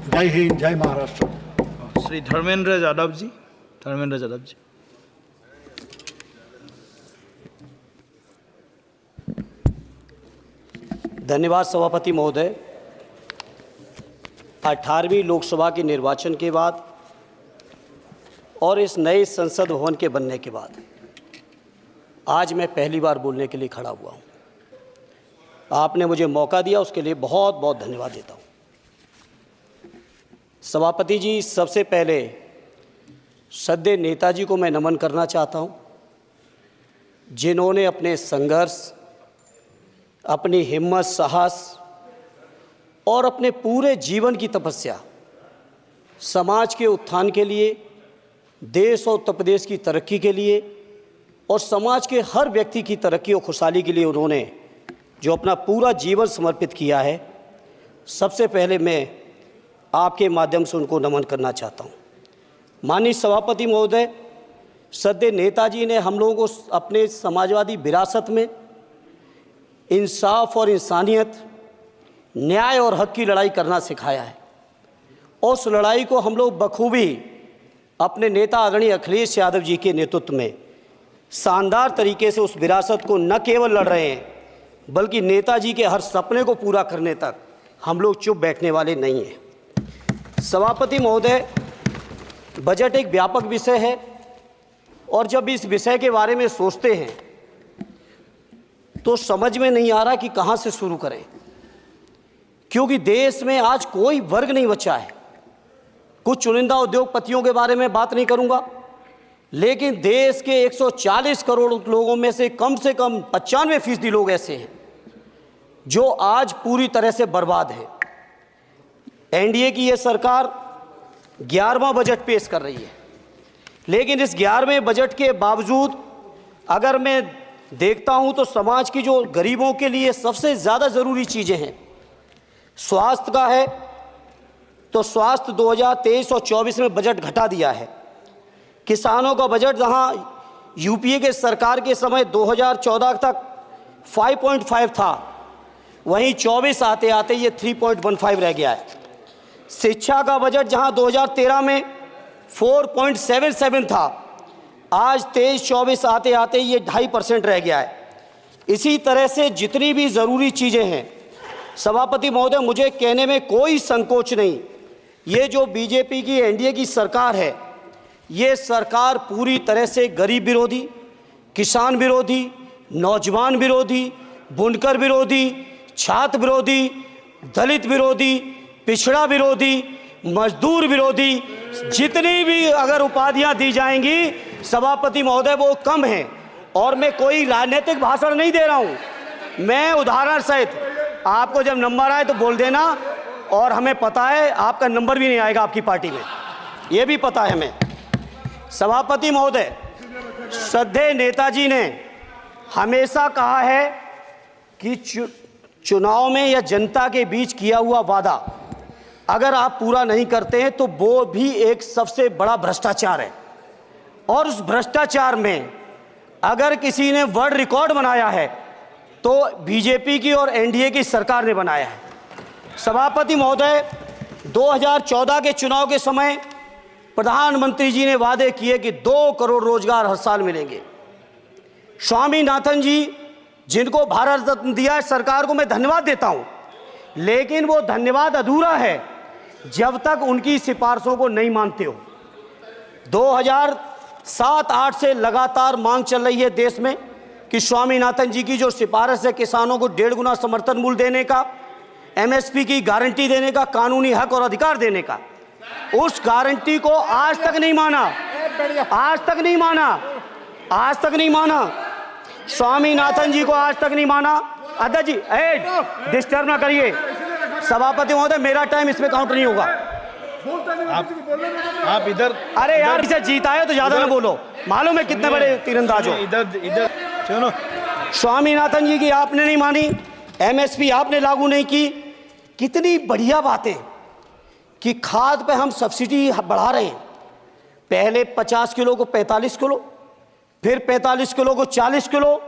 जय हिंद, जय महाराष्ट्र। श्री धर्मेंद्र यादव जी। धन्यवाद सभापति महोदय। 18वीं लोकसभा के निर्वाचन के बाद और इस नए संसद भवन के बनने के बाद आज मैं पहली बार बोलने के लिए खड़ा हुआ हूँ। आपने मुझे मौका दिया, उसके लिए बहुत बहुत धन्यवाद देता हूँ। सभापति जी, सबसे पहले श्रद्धेय नेताजी को मैं नमन करना चाहता हूँ, जिन्होंने अपने संघर्ष, अपनी हिम्मत, साहस और अपने पूरे जीवन की तपस्या समाज के उत्थान के लिए, देश और उत्तर प्रदेश की तरक्की के लिए और समाज के हर व्यक्ति की तरक्की और खुशहाली के लिए उन्होंने जो अपना पूरा जीवन समर्पित किया है, सबसे पहले मैं आपके माध्यम से उनको नमन करना चाहता हूँ। माननीय सभापति महोदय, श्रद्धेय नेताजी ने हम लोगों को अपने समाजवादी विरासत में इंसाफ और इंसानियत, न्याय और हक की लड़ाई करना सिखाया है और उस लड़ाई को हम लोग बखूबी अपने नेता आदरणीय अखिलेश यादव जी के नेतृत्व में शानदार तरीके से उस विरासत को न केवल लड़ रहे हैं, बल्कि नेताजी के हर सपने को पूरा करने तक हम लोग चुप बैठने वाले नहीं हैं। सभापति महोदय, बजट एक व्यापक विषय है और जब इस विषय के बारे में सोचते हैं तो समझ में नहीं आ रहा कि कहाँ से शुरू करें, क्योंकि देश में आज कोई वर्ग नहीं बचा है। कुछ चुनिंदा उद्योगपतियों के बारे में बात नहीं करूंगा, लेकिन देश के 140 करोड़ लोगों में से कम 95% लोग ऐसे हैं जो आज पूरी तरह से बर्बाद हैं। एनडीए की ये सरकार 11वां बजट पेश कर रही है, लेकिन इस 11वें बजट के बावजूद अगर मैं देखता हूं तो समाज की जो गरीबों के लिए सबसे ज़्यादा ज़रूरी चीज़ें हैं, स्वास्थ्य का है तो स्वास्थ्य 2023 और 24 में बजट घटा दिया है। किसानों का बजट जहां यूपीए के सरकार के समय 2014 तक 5.5 था, वहीं 24 आते आते ये 3.15 रह गया है। शिक्षा का बजट जहां 2013 में 4.77 था, आज 23-24 आते आते ये 2.5% रह गया है। इसी तरह से जितनी भी ज़रूरी चीज़ें हैं, सभापति महोदय, मुझे कहने में कोई संकोच नहीं, ये जो बीजेपी की एनडीए की सरकार है, ये सरकार पूरी तरह से गरीब विरोधी, किसान विरोधी, नौजवान विरोधी, बुनकर विरोधी, छात्र विरोधी, दलित विरोधी, पिछड़ा विरोधी, मजदूर विरोधी, जितनी भी अगर उपाधियां दी जाएंगी सभापति महोदय वो कम हैं। और मैं कोई राजनीतिक भाषण नहीं दे रहा हूं, मैं उदाहरण सहित आपको जब नंबर आए तो बोल देना, और हमें पता है आपका नंबर भी नहीं आएगा आपकी पार्टी में, ये भी पता है हमें। सभापति महोदय, श्रद्धेय नेताजी ने हमेशा कहा है कि चुनाव में या जनता के बीच किया हुआ वादा अगर आप पूरा नहीं करते हैं तो वो भी एक सबसे बड़ा भ्रष्टाचार है, और उस भ्रष्टाचार में अगर किसी ने वर्ल्ड रिकॉर्ड बनाया है तो बीजेपी की और एनडीए की सरकार ने बनाया है। सभापति महोदय, 2014 के चुनाव के समय प्रधानमंत्री जी ने वादे किए कि 2 करोड़ रोजगार हर साल मिलेंगे। स्वामीनाथन जी, जिनको भारत रत्न दिया है, सरकार को मैं धन्यवाद देता हूं, लेकिन वो धन्यवाद अधूरा है जब तक उनकी सिफारिशों को नहीं मानते हो। 2007-8 से लगातार मांग चल रही है देश में कि स्वामीनाथन जी की जो सिफारिश है, किसानों को 1.5 गुना समर्थन मूल्य देने का, एमएसपी की गारंटी देने का, कानूनी हक और अधिकार देने का, उस गारंटी को आज तक नहीं माना, आज तक नहीं माना, आज तक नहीं माना। स्वामीनाथन जी को आज तक नहीं माना। अध्यक्ष जी, डिस्टर्ब ना करिए। सभापति महोदय, मेरा टाइम इसमें काउंट नहीं होगा। आप इधर, अरे यार, इसे जीता है तो ज्यादा ना बोलो, मालूम है कितने बड़े तीरंदाज हो। इधर चलो। स्वामीनाथन जी की आपने नहीं मानी, एमएसपी आपने लागू नहीं की। कितनी बढ़िया बातें कि खाद पे हम सब्सिडी बढ़ा रहे हैं, पहले 50 किलो को 45 किलो, फिर 45 किलो को 40 किलो,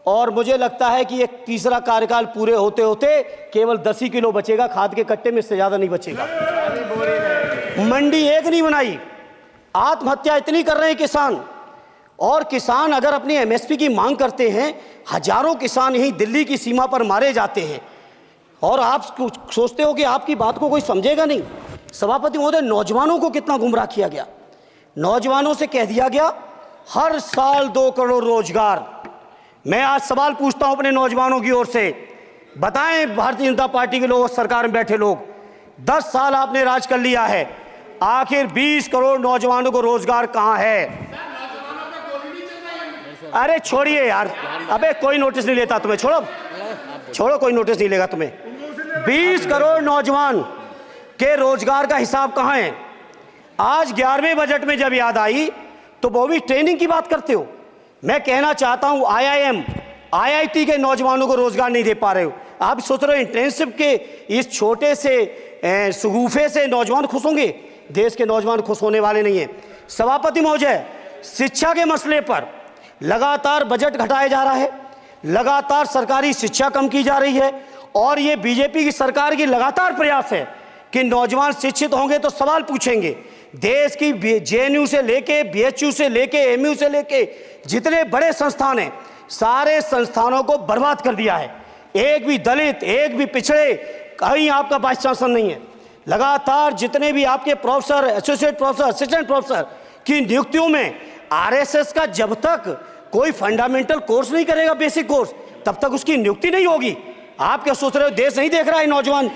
और मुझे लगता है कि एक तीसरा कार्यकाल पूरे होते होते केवल 10 ही किलो बचेगा खाद के कट्टे में, इससे ज़्यादा नहीं बचेगा। मंडी एक नहीं बनाई, आत्महत्या इतनी कर रहे हैं किसान। और किसान अगर अपनी एमएसपी की मांग करते हैं, हजारों किसान यहीं दिल्ली की सीमा पर मारे जाते हैं, और आप सोचते हो कि आपकी बात को कोई समझेगा नहीं। सभापति महोदय, नौजवानों को कितना गुमराह किया गया। नौजवानों से कह दिया गया हर साल 2 करोड़ रोजगार। मैं आज सवाल पूछता हूं अपने नौजवानों की ओर से, बताएं भारतीय जनता पार्टी के लोग, सरकार में बैठे लोग, 10 साल आपने राज कर लिया है, आखिर 20 करोड़ नौजवानों को रोजगार कहां है? अरे छोड़िए यार, अबे कोई नोटिस नहीं लेता तुम्हें, छोड़ो कोई नोटिस नहीं लेगा तुम्हें। 20 करोड़ नौजवान के रोजगार का हिसाब कहां है? आज 11वें बजट में जब याद आई तो वो भी ट्रेनिंग की बात करते हो। मैं कहना चाहता हूं IIM, IIT के नौजवानों को रोजगार नहीं दे पा रहे हो। आप सोच रहे हो इंटर्नशिप के इस छोटे से शगुफे से नौजवान खुश होंगे? देश के नौजवान खुश होने वाले नहीं है। सभापति महोदय, शिक्षा के मसले पर लगातार बजट घटाया जा रहा है, लगातार सरकारी शिक्षा कम की जा रही है, और ये बीजेपी की सरकार की लगातार प्रयास है कि नौजवान शिक्षित होंगे तो सवाल पूछेंगे। देश की JNU से लेके BHU से लेके MU से लेके जितने बड़े संस्थान हैं, सारे संस्थानों को बर्बाद कर दिया है। एक भी दलित, एक भी पिछड़े, कहीं आपका वाइस चांसलर नहीं है। लगातार जितने भी आपके professor, associate professor, assistant professor की नियुक्तियों में RSS का जब तक कोई फंडामेंटल कोर्स नहीं करेगा, बेसिक कोर्स, तब तक उसकी नियुक्ति नहीं होगी। आप क्या सोच रहे हो देश नहीं देख रहा है नौजवान?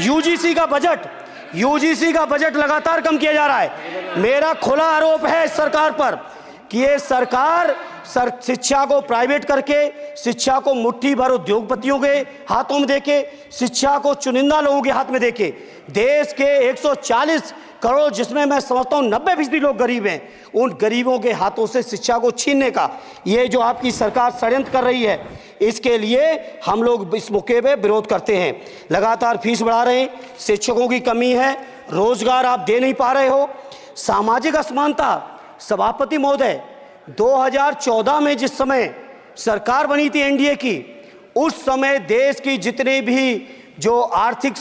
UGC का बजट लगातार कम किया जा रहा है। मेरा खुला आरोप है इस सरकार पर कि ये सरकार शिक्षा को प्राइवेट करके, शिक्षा को मुट्ठी भर उद्योगपतियों के हाथों में देके, शिक्षा को चुनिंदा लोगों के हाथ में देके, देश के 140 करोड़, जिसमें मैं समझता हूं 90% लोग गरीब हैं, उन गरीबों के हाथों से शिक्षा को छीनने का ये जो आपकी सरकार षड्यंत्र कर रही है, इसके लिए हम लोग इस मौके पे विरोध करते हैं। लगातार फीस बढ़ा रहे हैं, शिक्षकों की कमी है, रोजगार आप दे नहीं पा रहे हो, सामाजिक असमानता। सभापति महोदय, 2014 में जिस समय सरकार बनी थी NDA की, उस समय देश की जितनी भी जो आर्थिक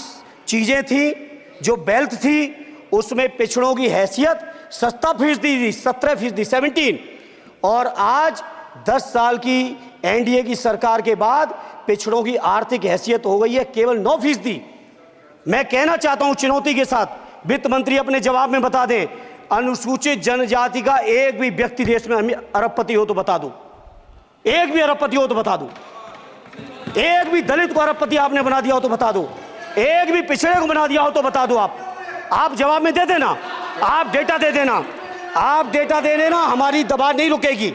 चीजें थी, जो वेल्थ थी, उसमें पिछड़ों की हैसियत 17% थी, 17%, और आज 10 साल की NDA की सरकार के बाद पिछड़ों की आर्थिक हैसियत हो गई है केवल 9%। मैं कहना चाहता हूं चुनौती के साथ, वित्त मंत्री अपने जवाब में बता दें, अनुसूचित जनजाति का एक भी व्यक्ति देश में अरबपति हो तो बता दो, एक भी अरबपति हो तो बता दो, एक भी दलित को अरबपति आपने बना दिया हो तो बता दो, एक भी पिछड़े को बना दिया हो तो बता दो। आप जवाब में दे देना, आप डेटा दे देना, आप डेटा दे देना, हमारी दबाव नहीं रुकेगी।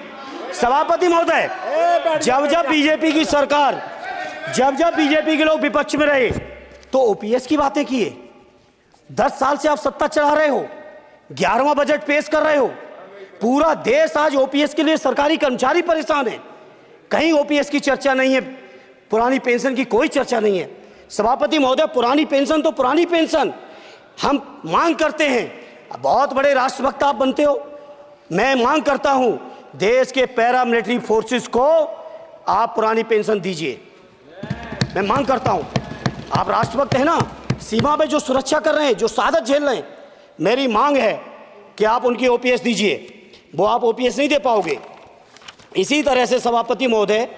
सभापति महोदय, जब बीजेपी की सरकार, जब बीजेपी के लोग विपक्ष में रहे तो OPS की बातें किए। 10 साल से आप सत्ता चला रहे हो, 11वां बजट पेश कर रहे हो, पूरा देश आज OPS के लिए सरकारी कर्मचारी परेशान है, कहीं OPS की चर्चा नहीं है, पुरानी पेंशन की कोई चर्चा नहीं है। सभापति महोदय, पुरानी पेंशन तो पुरानी पेंशन, हम मांग करते हैं, बहुत बड़े राष्ट्रभक्त आप बनते हो, मैं मांग करता हूं देश के पैरामिलिट्री फोर्सेस को आप पुरानी पेंशन दीजिए। मैं मांग करता हूं, आप राष्ट्रभक्त हैं ना, सीमा पे जो सुरक्षा कर रहे हैं, जो शहादत झेल रहे हैं, मेरी मांग है कि आप उनकी OPS दीजिए। वो आप OPS नहीं दे पाओगे। इसी तरह से सभापति महोदय,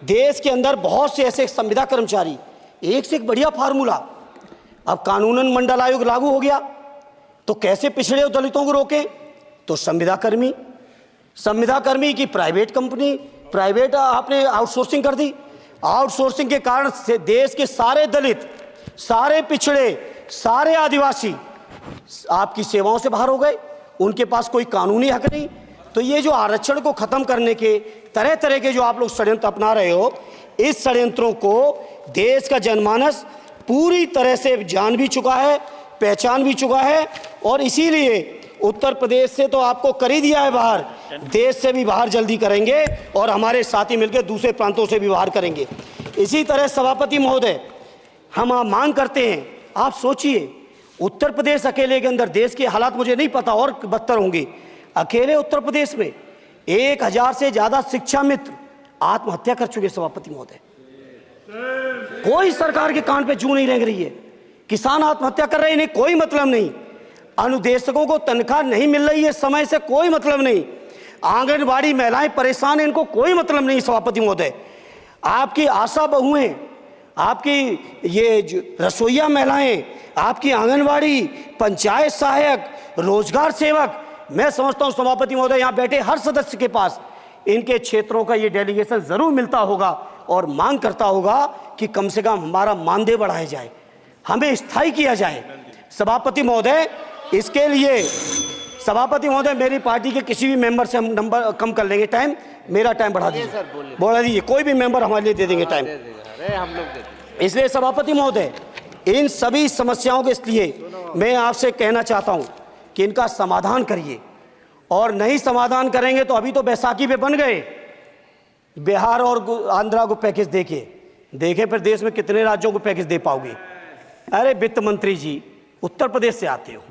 देश के अंदर बहुत से ऐसे संविदा कर्मचारी, एक से एक बढ़िया फार्मूला, अब कानूनन मंडल आयोग लागू हो गया तो कैसे पिछड़े दलितों को रोकें? तो संविदा कर्मी की प्राइवेट कंपनी, प्राइवेट आपने आउटसोर्सिंग कर दी। आउटसोर्सिंग के कारण से देश के सारे दलित, सारे पिछड़े, सारे आदिवासी आपकी सेवाओं से बाहर हो गए, उनके पास कोई कानूनी हक नहीं। तो ये जो आरक्षण को खत्म करने के तरह तरह के जो आप लोग षड्यंत्र अपना रहे हो, इस षड्यंत्रों को देश का जनमानस पूरी तरह से जान भी चुका है, पहचान भी चुका है, और इसीलिए उत्तर प्रदेश से तो आपको कर ही दिया है बाहर, देश से भी बाहर जल्दी करेंगे, और हमारे साथी मिलकर दूसरे प्रांतों से भी बाहर करेंगे। इसी तरह सभापति महोदय, हम मांग करते हैं, आप सोचिए उत्तर प्रदेश अकेले के अंदर, देश के हालात मुझे नहीं पता और बदतर होंगे, अकेले उत्तर प्रदेश में 1000 से ज्यादा शिक्षा मित्र आत्महत्या कर चुके। सभापति महोदय, कोई सरकार के कान पे जू नहीं रेंग रही है किसान आत्महत्या कर रहे हैं, इन्हें कोई मतलब नहीं। अनुदेशकों को तनख्वाह नहीं मिल रही है समय से, कोई मतलब नहीं। आंगनबाड़ी महिलाएं परेशान हैं, इनको कोई मतलब नहीं। सभापति महोदय, आपकी आशा बहुएं, आपकी ये रसोईया महिलाएं, आपकी आंगनबाड़ी, पंचायत सहायक, रोजगार सेवक, मैं समझता हूं सभापति महोदय यहाँ बैठे हर सदस्य के पास इनके क्षेत्रों का ये डेलीगेशन जरूर मिलता होगा और मांग करता होगा कि कम से कम हमारा मानदेय बढ़ाया जाए, हमें स्थायी किया जाए। सभापति महोदय, इसके लिए सभापति महोदय मेरी पार्टी के किसी भी मेंबर से हम नंबर कम कर लेंगे, टाइम, मेरा टाइम बढ़ा दीजिए, बढ़ा दीजिए, कोई भी मेंबर हमारे लिए दे देंगे टाइम। इसलिए सभापति महोदय, इन सभी समस्याओं के लिए मैं आपसे कहना चाहता हूं कि इनका समाधान करिए, और नहीं समाधान करेंगे तो अभी तो बैसाखी पे बन गए, बिहार और आंध्रा को पैकेज देखे फिर देश में कितने राज्यों को पैकेज दे पाओगे। अरे वित्त मंत्री जी, उत्तर प्रदेश से आते हो,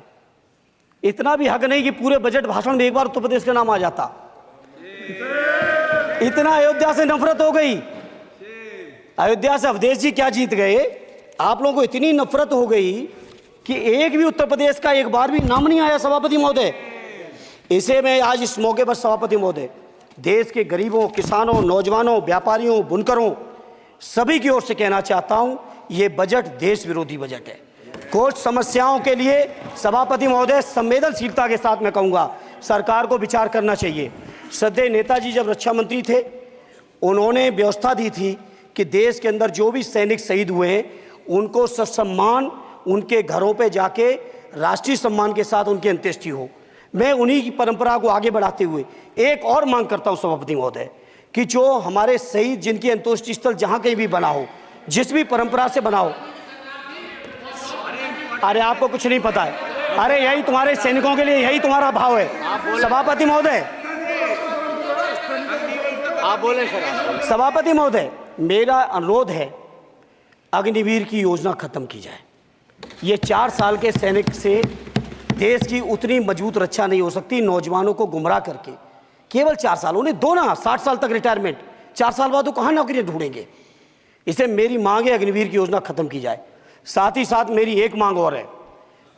इतना भी हक नहीं कि पूरे बजट भाषण में एक बार उत्तर प्रदेश का नाम आ जाता। इतना अयोध्या से नफरत हो गई, अयोध्या से अवधेश जी क्या जीत गए, आप लोगों को इतनी नफरत हो गई कि एक भी उत्तर प्रदेश का एक बार भी नाम नहीं आया। सभापति महोदय, इसे मैं आज इस मौके पर सभापति महोदय देश के गरीबों, किसानों, नौजवानों, व्यापारियों, बुनकरों सभी की ओर से कहना चाहता हूं, ये बजट देश विरोधी बजट है। कुछ समस्याओं के लिए सभापति महोदय संवेदनशीलता के साथ मैं कहूंगा सरकार को विचार करना चाहिए। श्रद्धेय नेताजी जब रक्षा मंत्री थे, उन्होंने व्यवस्था दी थी कि देश के अंदर जो भी सैनिक शहीद हुए हैं उनको ससम्मान उनके घरों पे जाके राष्ट्रीय सम्मान के साथ उनकी अंत्येष्टि हो। मैं उन्हीं की परंपरा को आगे बढ़ाते हुए एक और मांग करता हूं सभापति महोदय कि जो हमारे शहीद जिनकी अंत्येष्टि स्थल जहां कहीं भी बना हो, जिस भी परंपरा से बना हो, अरे आपको कुछ नहीं पता है, अरे यही तुम्हारे सैनिकों के लिए यही तुम्हारा भाव है। सभापति महोदय, आप बोले सर। सभापति महोदय, मेरा अनुरोध है अग्निवीर की योजना खत्म की जाए। ये 4 साल के सैनिक से देश की उतनी मजबूत रक्षा नहीं हो सकती। नौजवानों को गुमराह करके केवल 4 साल, उन्हें दो ना 60 साल तक रिटायरमेंट, 4 साल बाद वो कहाँ नौकरियां ढूंढेंगे। इसे मेरी मांग है अग्निवीर की योजना खत्म की जाए। साथ ही साथ मेरी एक मांग और है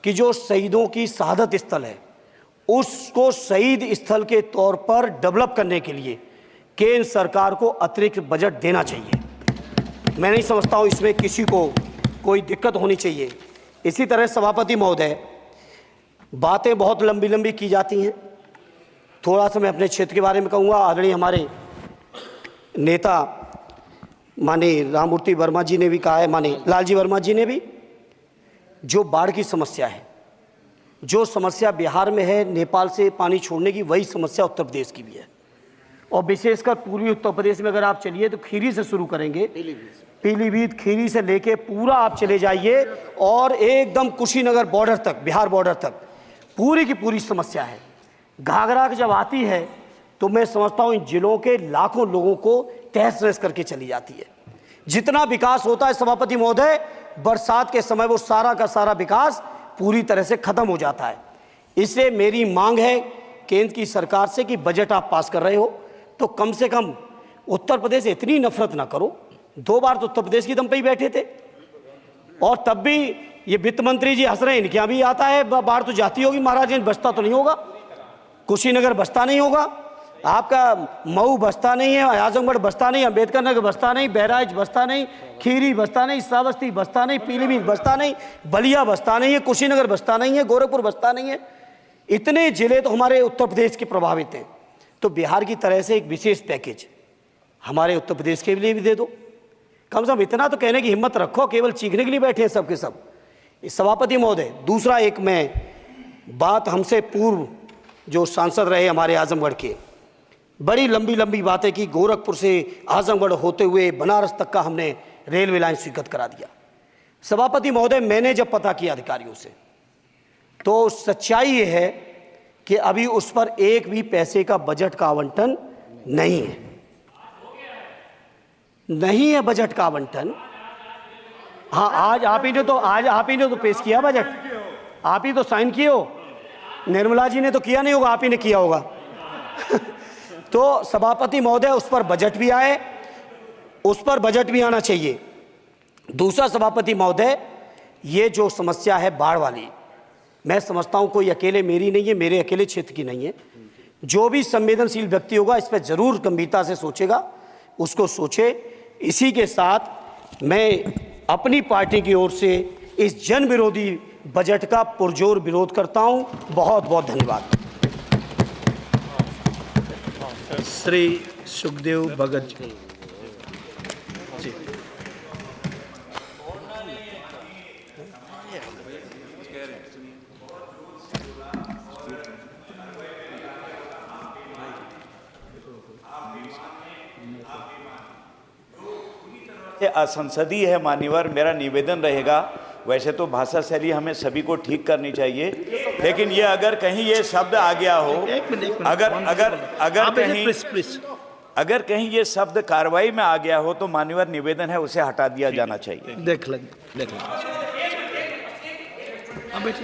कि जो शहीदों की शहादत स्थल है उसको शहीद स्थल के तौर पर डेवलप करने के लिए केंद्र सरकार को अतिरिक्त बजट देना चाहिए। मैं नहीं समझता हूं इसमें किसी को कोई दिक्कत होनी चाहिए। इसी तरह सभापति महोदय, बातें बहुत लंबी लंबी की जाती हैं, थोड़ा सा मैं अपने क्षेत्र के बारे में कहूँगा। आदरणीय हमारे नेता माननीय राममूर्ति वर्मा जी ने भी कहा है, माननीय लालजी वर्मा जी ने भी, जो बाढ़ की समस्या है, जो समस्या बिहार में है नेपाल से पानी छोड़ने की, वही समस्या उत्तर प्रदेश की भी है। और विशेषकर पूर्वी उत्तर प्रदेश में अगर आप चलिए तो खीरी से शुरू करेंगे, पीलीभीत खीरी से लेके पूरा आप चले जाइए और एकदम कुशीनगर बॉर्डर तक, बिहार बॉर्डर तक पूरी की पूरी समस्या है। घाघरा जब आती है तो मैं समझता हूँ इन जिलों के लाखों लोगों को तहस नहस करके चली जाती है। जितना विकास होता है सभापति महोदय, बरसात के समय वो सारा का सारा विकास पूरी तरह से खत्म हो जाता है। इसलिए मेरी मांग है केंद्र की सरकार से कि बजट आप पास कर रहे हो तो कम से कम उत्तर प्रदेश से इतनी नफरत ना करो। 2 बार तो उत्तर प्रदेश की दम पे ही बैठे थे और तब भी ये वित्त मंत्री जी हंस रहे हैं, इनके यहाँ भी आता है बाढ़ तो जाती होगी, महाराज बसता तो नहीं होगा, कुशीनगर बसता नहीं होगा, आपका मऊ बसता नहीं है, आजमगढ़ बसता नहीं, अम्बेडकर नगर बसता नहीं, बहराइच बसता नहीं, खीरी बसता नहीं, श्रावस्ती बसता नहीं, पीलीभीत बसता नहीं, बलिया बसता नहीं है, कुशीनगर बसता नहीं है, गोरखपुर बसता नहीं है। इतने जिले तो हमारे उत्तर प्रदेश के प्रभावित हैं। तो बिहार की तरह से एक विशेष पैकेज हमारे उत्तर प्रदेश के लिए भी दे दो। कम से कम इतना तो कहने की हिम्मत रखो, केवल चीखने के लिए बैठे हैं सब के सब। सभापति महोदय, दूसरा एक मैं बात, हमसे पूर्व जो सांसद रहे हमारे आजमगढ़ के, बड़ी लंबी लंबी बातें की, गोरखपुर से आजमगढ़ होते हुए बनारस तक का हमने रेलवे लाइन स्वीकृत करा दिया। सभापति महोदय, मैंने जब पता किया अधिकारियों से तो सच्चाई ये है कि अभी उस पर एक भी पैसे का बजट का आवंटन नहीं है, नहीं है बजट का आवंटन। हाँ, आज आप ही ने तो पेश किया बजट, आप ही तो साइन किए हो, निर्मला जी ने तो किया नहीं होगा, आप ही ने किया होगा। तो सभापति महोदय, उस पर बजट भी आए, उस पर बजट भी आना चाहिए। दूसरा सभापति महोदय, ये जो समस्या है बाढ़ वाली, मैं समझता हूँ कोई अकेले मेरी नहीं है, मेरे अकेले क्षेत्र की नहीं है। जो भी संवेदनशील व्यक्ति होगा इस पर जरूर गंभीरता से सोचेगा, उसको सोचे। इसी के साथ मैं अपनी पार्टी की ओर से इस जन विरोधी बजट का पुरजोर विरोध करता हूं। बहुत बहुत धन्यवाद। श्री सुखदेव भगत जी। असंसदीय है मान्यवर, मेरा निवेदन रहेगा, वैसे तो भाषा शैली हमें सभी को ठीक करनी चाहिए, लेकिन ये अगर कहीं ये शब्द आ गया हो, अगर कहीं ये शब्द कार्रवाई में आ गया हो तो मान्यवर निवेदन है उसे हटा दिया जाना चाहिए। देख लेंगे।